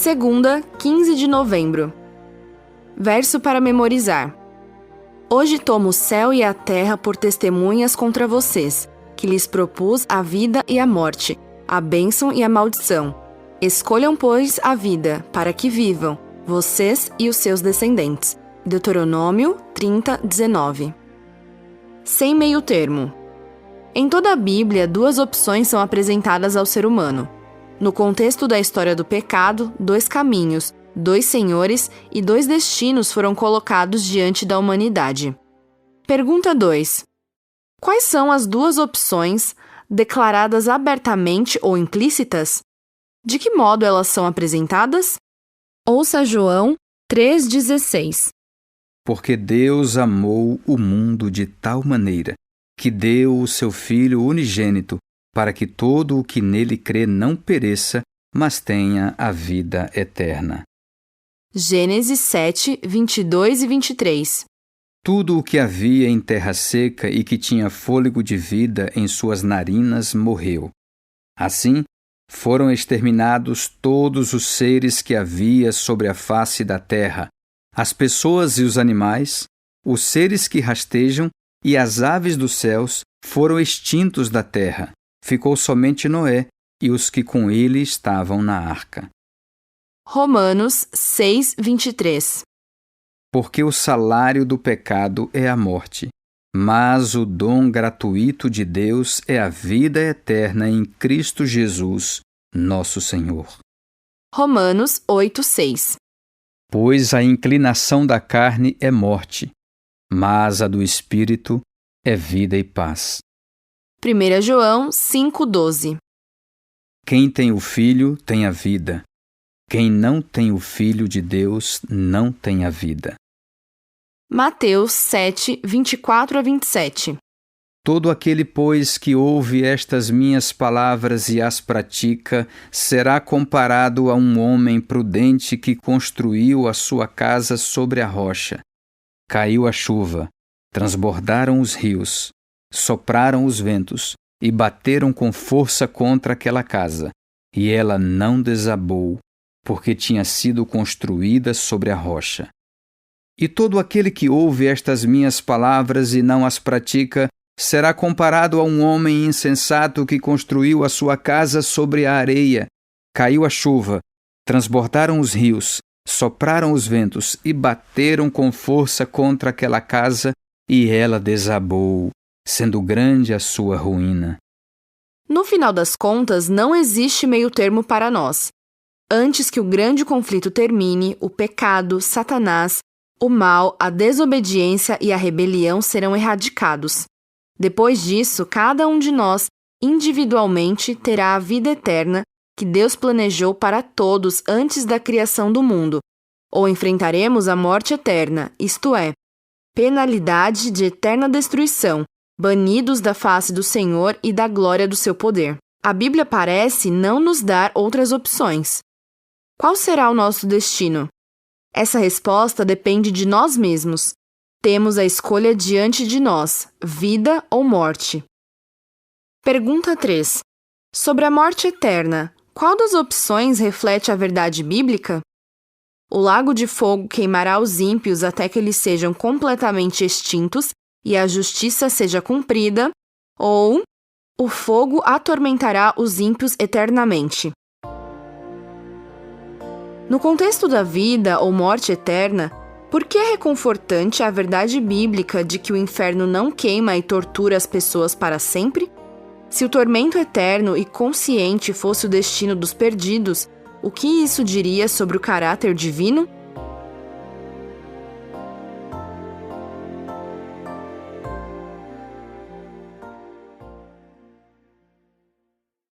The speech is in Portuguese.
Segunda, 15 de novembro. Verso para memorizar. Hoje tomo o céu e a terra por testemunhas contra vocês, que lhes propus a vida e a morte, a bênção e a maldição. Escolham, pois, a vida, para que vivam, vocês e os seus descendentes. Deuteronômio 30, 19. Sem meio termo. Em toda a Bíblia, duas opções são apresentadas ao ser humano. No contexto da história do pecado, dois caminhos, dois senhores e dois destinos foram colocados diante da humanidade. Pergunta 2. Quais são as duas opções, declaradas abertamente ou implícitas? De que modo elas são apresentadas? Ouça João 3,16. Porque Deus amou o mundo de tal maneira que deu o seu Filho unigênito, para que todo o que nele crê não pereça, mas tenha a vida eterna. Gênesis 7, 22 e 23. Tudo o que havia em terra seca e que tinha fôlego de vida em suas narinas morreu. Assim, foram exterminados todos os seres que havia sobre a face da terra, as pessoas e os animais, os seres que rastejam e as aves dos céus foram extintos da terra. Ficou somente Noé e os que com ele estavam na arca. Romanos 6, 23. Porque o salário do pecado é a morte, mas o dom gratuito de Deus é a vida eterna em Cristo Jesus, nosso Senhor. Romanos 8, 6. Pois a inclinação da carne é morte, mas a do Espírito é vida e paz. 1 João 5, 12. Quem tem o Filho tem a vida. Quem não tem o Filho de Deus não tem a vida. Mateus 7, 24 a 27. Todo aquele, pois, que ouve estas minhas palavras e as pratica, será comparado a um homem prudente que construiu a sua casa sobre a rocha. Caiu a chuva, transbordaram os rios, sopraram os ventos e bateram com força contra aquela casa, e ela não desabou, porque tinha sido construída sobre a rocha. E todo aquele que ouve estas minhas palavras e não as pratica, será comparado a um homem insensato que construiu a sua casa sobre a areia. Caiu a chuva, transbordaram os rios, sopraram os ventos e bateram com força contra aquela casa, e ela desabou, sendo grande a sua ruína. No final das contas, não existe meio termo para nós. Antes que o grande conflito termine, o pecado, Satanás, o mal, a desobediência e a rebelião serão erradicados. Depois disso, cada um de nós, individualmente, terá a vida eterna que Deus planejou para todos antes da criação do mundo, ou enfrentaremos a morte eterna, isto é, penalidade de eterna destruição, banidos da face do Senhor e da glória do seu poder. A Bíblia parece não nos dar outras opções. Qual será o nosso destino? Essa resposta depende de nós mesmos. Temos a escolha diante de nós, vida ou morte. Pergunta 3. Sobre a morte eterna, qual das opções reflete a verdade bíblica? O lago de fogo queimará os ímpios até que eles sejam completamente extintos e a justiça seja cumprida, ou o fogo atormentará os ímpios eternamente. No contexto da vida ou morte eterna, por que é reconfortante a verdade bíblica de que o inferno não queima e tortura as pessoas para sempre? Se o tormento eterno e consciente fosse o destino dos perdidos, o que isso diria sobre o caráter divino?